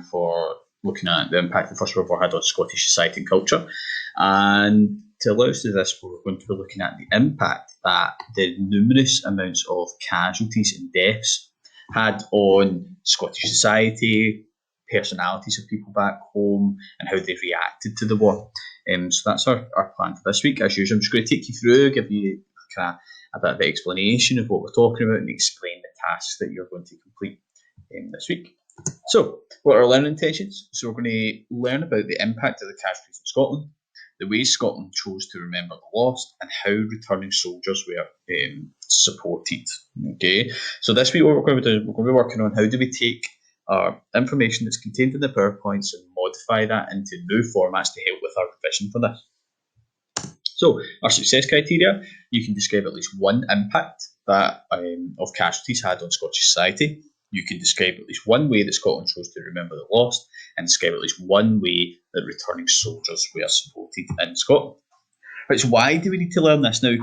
for looking at the impact the First World War had on Scottish society and culture. And to allow us to do this, we're going to be looking at the impact that the numerous amounts of casualties and deaths had on Scottish society, personalities of people back home, and how they reacted to the war. So that's our plan for this week. As usual, I'm just going to take you through, give you kind of a bit of the explanation of what we're talking about, and explain the tasks that you're going to complete this week. So, what are our learning intentions? So we're going to learn about the impact of the casualties in Scotland, the ways Scotland chose to remember the lost, and how returning soldiers were supported. Okay, so this week what we're going to do, we're going to be working on how do we take our information that's contained in the PowerPoints and modify that into new formats to help with our revision for this. So our success criteria, you can describe at least one impact that of casualties had on Scottish society. You can describe at least one way that Scotland chose to remember the lost, and describe at least one way that returning soldiers were supported in Scotland. Right, so why do we need to learn this? Now,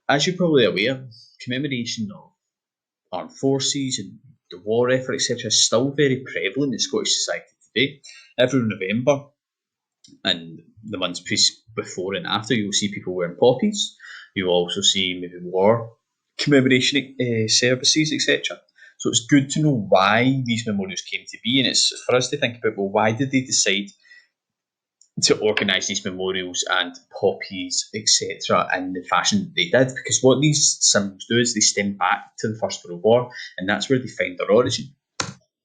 as you're probably aware, commemoration of armed forces and the war effort, etc., is still very prevalent in Scottish society today. Every November and the months before and after, you'll see people wearing poppies. You'll also see maybe war commemoration services, etc. So it's good to know why these memorials came to be, and it's for us to think about, well, why did they decide to organise these memorials and poppies, etc., in the fashion that they did? Because what these symbols do is they stem back to the First World War, and that's where they find their origin.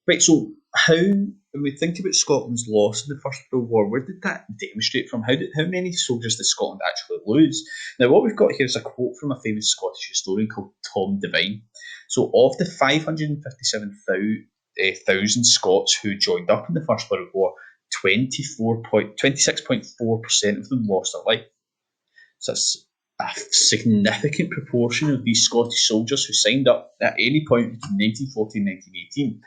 Right, so when we think about Scotland's loss in the First World War, where did that demonstrate from? How many soldiers did Scotland actually lose? Now, what we've got here is a quote from a famous Scottish historian called Tom Devine. So, of the 557,000 Scots who joined up in the First World War, 26.4% of them lost their life. So that's a significant proportion of these Scottish soldiers who signed up at any point between 1940 and 1918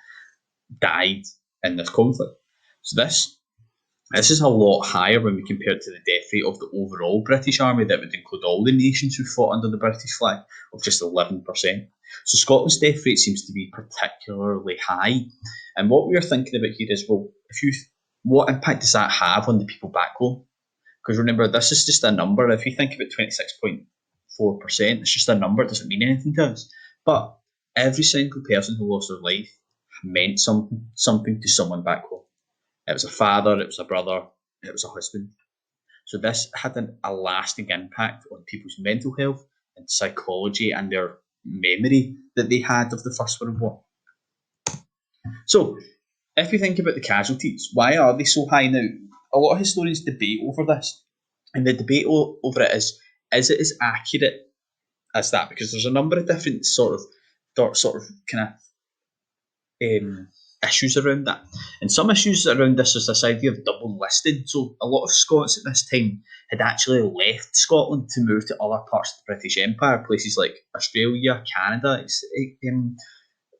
died in this conflict. So this is a lot higher when we compare it to the death rate of the overall British Army that would include all the nations who fought under the British flag, of just 11%. So Scotland's death rate seems to be particularly high. And what we're thinking about here is, well, what impact does that have on the people back home? Because remember, this is just a number. If you think about 26.4%, it's just a number. It doesn't mean anything to us. But every single person who lost their life meant something to someone back home. It was a father, it was a brother, it was a husband. So this had a lasting impact on people's mental health and psychology and their memory that they had of the First World War. So, if you think about the casualties, why are they so high now? A lot of historians debate over this, and the debate over it is it as accurate as that? Because there's a number of different sort of kind of issues around that. And some issues around this is this idea of double listing. So a lot of Scots at this time had actually left Scotland to move to other parts of the British Empire, places like Australia, Canada,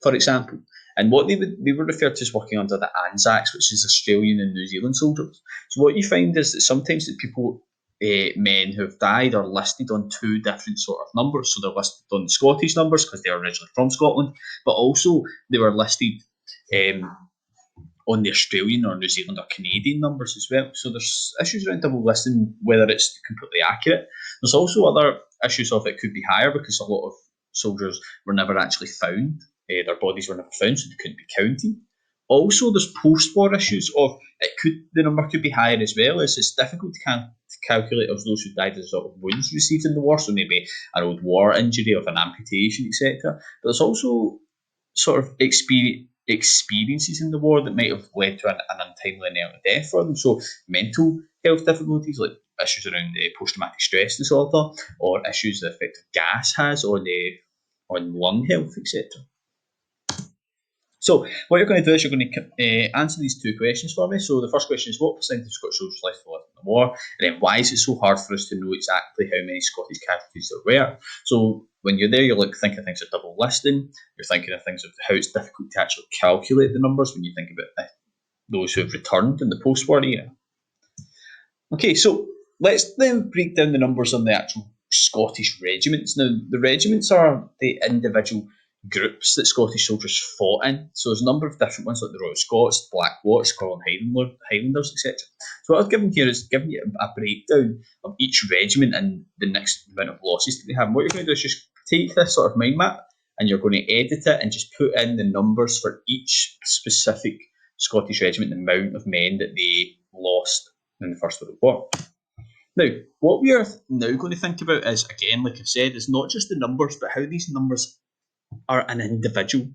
for example. And what they were referred to as working under the Anzacs, which is Australian and New Zealand soldiers. So what you find is that sometimes the people, men who have died, are listed on two different sort of numbers. So they're listed on the Scottish numbers because they're originally from Scotland, but also they were listed on the Australian or New Zealand or Canadian numbers as well. So there's issues around double listing, whether it's completely accurate. There's also other issues of it could be higher because a lot of soldiers were never actually found. Their bodies were never found, so they couldn't be counted. Also, there's post-war issues of the number could be higher as well, as it's difficult to calculate of those who died as a result of wounds received in the war, so maybe an old war injury of an amputation, etc. But there's also sort of experiences in the war that might have led to an untimely and early death for them. So mental health difficulties like issues around post-traumatic stress disorder, or issues the effect of gas has on lung health, etc. So what you're going to do is you're going to answer these two questions for me. So the first question is, what percentage of Scottish soldiers lived in the war? And then why is it so hard for us to know exactly how many Scottish casualties there were? So when you're there, you're thinking of things like double listing. You're thinking of things of how it's difficult to actually calculate the numbers when you think about those who have returned in the post-war era. Okay, so let's then break down the numbers on the actual Scottish regiments. Now, the regiments are the individual groups that Scottish soldiers fought in. So there's a number of different ones like the Royal Scots, the Black Watch, Scotland Highlanders, etc. So what I've given here is giving you a breakdown of each regiment and the next amount of losses that they have. And what you're going to do is just take this sort of mind map and you're going to edit it and just put in the numbers for each specific Scottish regiment, the amount of men that they lost in the First World War. Now, what we are now going to think about is, again, like I've said, is not just the numbers, but how these numbers are an individual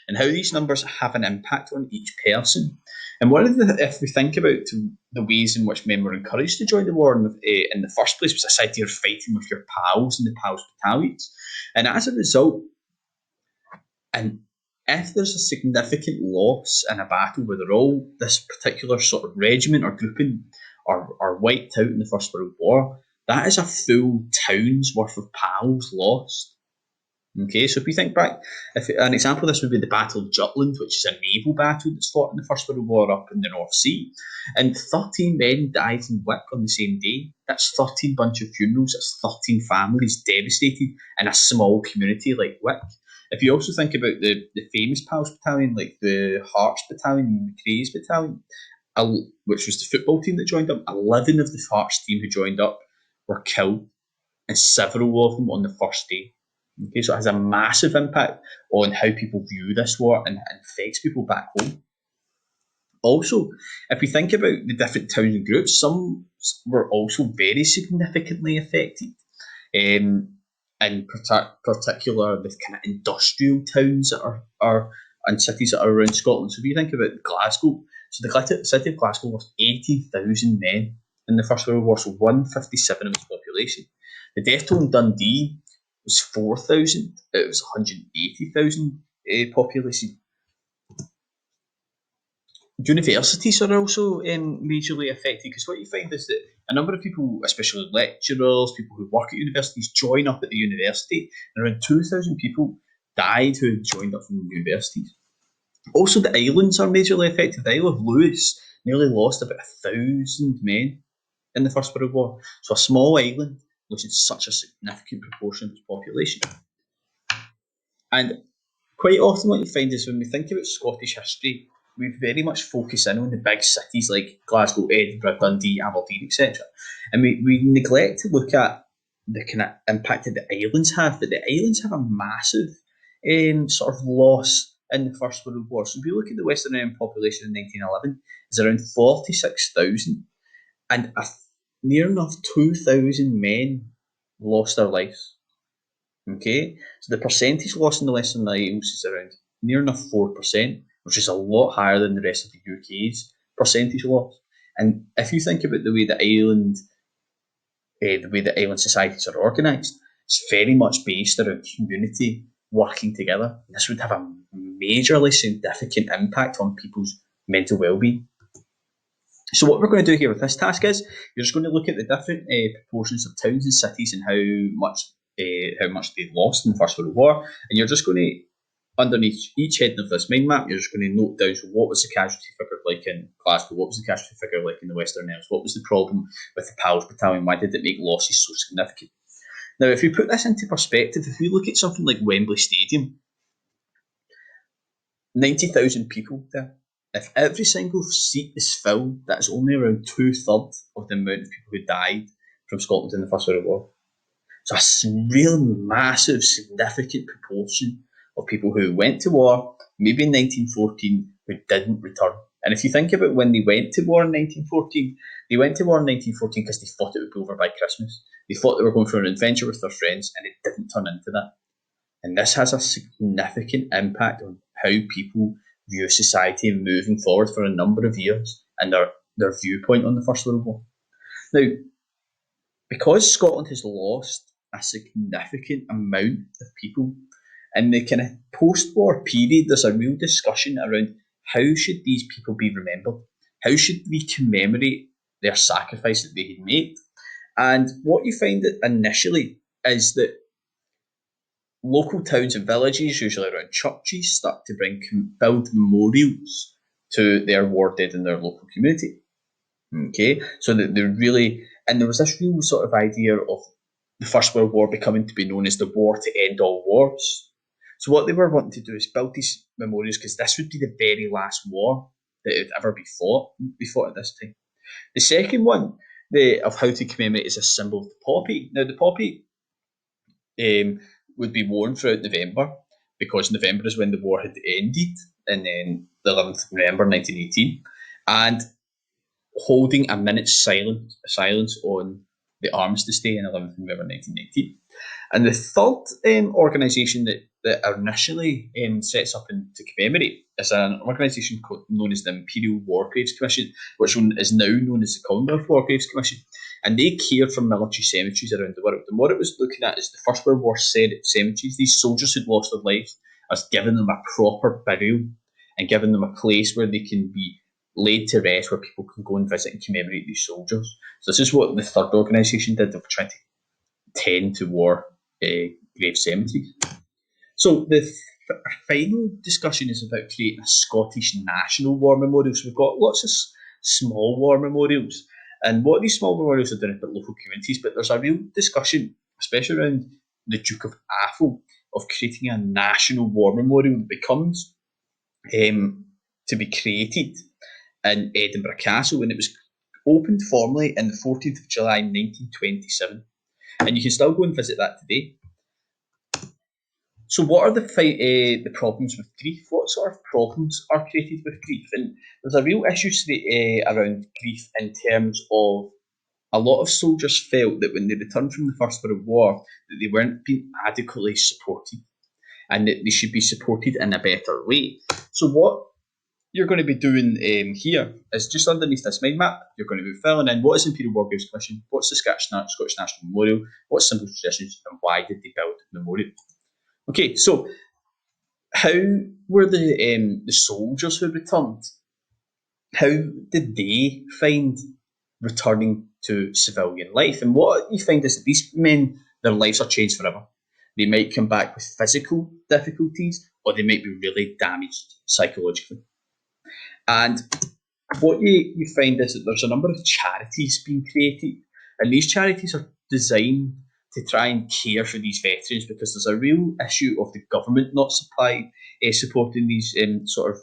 and how these numbers have an impact on each person. And one of the, if we think about the ways in which men were encouraged to join the war in the first place, was this idea of fighting with your pals in the pals battalions. And as a result, and if there's a significant loss in a battle where they're all this particular sort of regiment or grouping are wiped out in the First World War, that is a full town's worth of pals lost. Okay, so if we think back, an example of this would be the Battle of Jutland, which is a naval battle that's fought in the First World War up in the North Sea. And 13 men died in Wick on the same day. That's 13 bunch of funerals, that's 13 families devastated in a small community like Wick. If you also think about the famous Pals Battalion, like the Hearts Battalion and the Crays Battalion, which was the football team that joined up, 11 of the Hearts team who joined up were killed, and several of them on the first day. Okay, so it has a massive impact on how people view this war and affects people back home. Also, if we think about the different towns and groups, some were also very significantly affected. In particular, the kind of industrial towns that are and cities that are around Scotland. So if you think about Glasgow, so the city of Glasgow lost 80,000 men in the First World War, so 157 of its population. The death toll in Dundee was 4,000. It was 180,000 population. Universities are also majorly affected, because what you find is that a number of people, especially lecturers, people who work at universities, join up at the university, and around 2,000 people died who had joined up from the universities. Also, the islands are majorly affected. The Isle of Lewis nearly lost about 1,000 men in the First World War. So a small island losing such a significant proportion of its population. And quite often what you find is when we think about Scottish history, we very much focus in on the big cities like Glasgow, Edinburgh, Dundee, Aberdeen, etc. And we neglect to look at the kind of impact that the islands have, but the islands have a massive sort of loss in the First World War. So if you look at the Western Island population in 1911, it's around 46,000, and near enough 2,000 men lost their lives. Okay, so the percentage loss in the Western Isles is around near enough 4%, which is a lot higher than the rest of the UK's percentage loss. And if you think about the way the island societies are organised, it's very much based around community working together. And this would have a majorly significant impact on people's mental well-being. So what we're going to do here with this task is you're just going to look at the different proportions of towns and cities and how much they lost in the First World War, and you're just going to, underneath each heading of this mind map, you're just going to note down, so what was the casualty figure like in Glasgow, what was the casualty figure like in the Western Isles, what was the problem with the Pals Battalion, why did it make losses so significant. Now, if we put this into perspective, if we look at something like Wembley Stadium, 90,000 people there. If every single seat is filled, that is only around 2/3 of the amount of people who died from Scotland in the First World War. So a really massive, significant proportion of people who went to war, maybe in 1914, who didn't return. And if you think about when they went to war in 1914, they went to war in 1914 because they thought it would be over by Christmas. They thought they were going for an adventure with their friends, and it didn't turn into that. And this has a significant impact on how people view society and moving forward for a number of years and their viewpoint on the First World War. Now, because Scotland has lost a significant amount of people, in the kind of post-war period, there's a real discussion around how should these people be remembered? How should we commemorate their sacrifice that they had made? And what you find initially is that local towns and villages, usually around churches, start to build memorials to their war dead in their local community. Okay, so that they're really, and there was this real sort of idea of the First World War becoming to be known as the war to end all wars. So what they were wanting to do is build these memorials because this would be the very last war that would ever be fought at this time. The second one of how to commemorate is a symbol of the poppy. Now the poppy would be worn throughout November because November is when the war had ended, and then the 11th of November 1918, and holding a minute's silence on the Armistice Day in 11th of November 1918. And the third organisation that initially sets up to commemorate is an organisation known as the Imperial War Graves Commission, which is now known as the Commonwealth War Graves Commission. And they cared for military cemeteries around the world. And what it was looking at is the First World War cemeteries. These soldiers who'd lost their lives, as giving them a proper burial and giving them a place where they can be laid to rest, where people can go and visit and commemorate these soldiers. So this is what the third organisation did. They were trying to tend to war grave cemeteries. So the final discussion is about creating a Scottish national war memorial. So we've got lots of small war memorials, and what these small memorials are doing is about local communities, but there's a real discussion, especially around the Duke of Atholl, of creating a national war memorial that becomes to be created in Edinburgh Castle, and it was opened formally on the 14th of July 1927, and you can still go and visit that today. So what are the problems with grief? What sort of problems are created with grief? And there's a real issue around grief in terms of a lot of soldiers felt that when they returned from the First World War that they weren't being adequately supported and that they should be supported in a better way. So what you're going to be doing here is just underneath this mind map, you're going to be filling in what is Imperial War Graves Commission, what's the Scottish National Memorial, what's symbols, traditions, and why did they build the memorial? Okay, so how were the soldiers who returned, how did they find returning to civilian life? And what you find is that these men, their lives are changed forever. They might come back with physical difficulties, or they might be really damaged psychologically. And what you find is that there's a number of charities being created, and these charities are designed to try and care for these veterans because there's a real issue of the government not supporting these sort of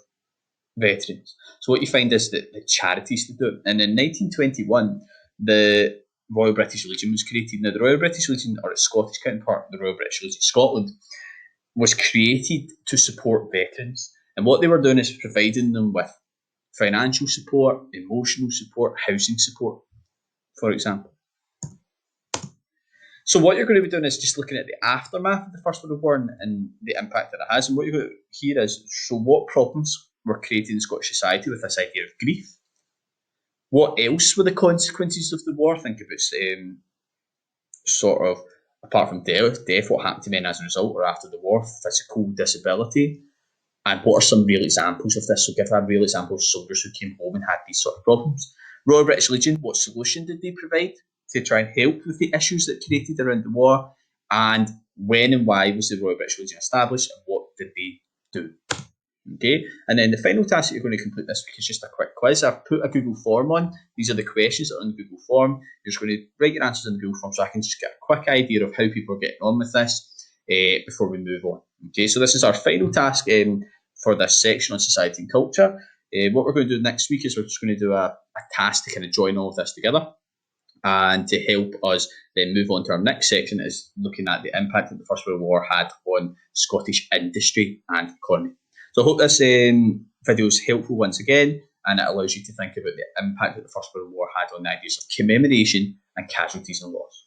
veterans. So what you find is that the charities to do it. And in 1921, the Royal British Legion was created. Now, the Royal British Legion, or its Scottish counterpart, the Royal British Legion Scotland, was created to support veterans. And what they were doing is providing them with financial support, emotional support, housing support, for example. So what you're going to be doing is just looking at the aftermath of the First World War and the impact that it has. And what you're going to hear is, so what problems were created in Scottish society with this idea of grief? What else were the consequences of the war? Think about sort of, apart from death, what happened to men as a result or after the war, physical disability. And what are some real examples of this? So give a real example of soldiers who came home and had these sort of problems. Royal British Legion, what solution did they provide to try and help with the issues that created around the war? And when and why was the Royal British Legion established, and what did they do? Okay, and then the final task that you're going to complete this week is just a quick quiz. I've put a Google form on. These are the questions that are on the Google form. You're just going to write your answers in the Google form so I can just get a quick idea of how people are getting on with this before we move on. Okay, so this is our final task for this section on society and culture. What we're going to do next week is we're just going to do a task to kind of join all of this together. And to help us then move on to our next section is looking at the impact that the First World War had on Scottish industry and economy. So I hope this video is helpful once again, and it allows you to think about the impact that the First World War had on the ideas of commemoration and casualties and loss.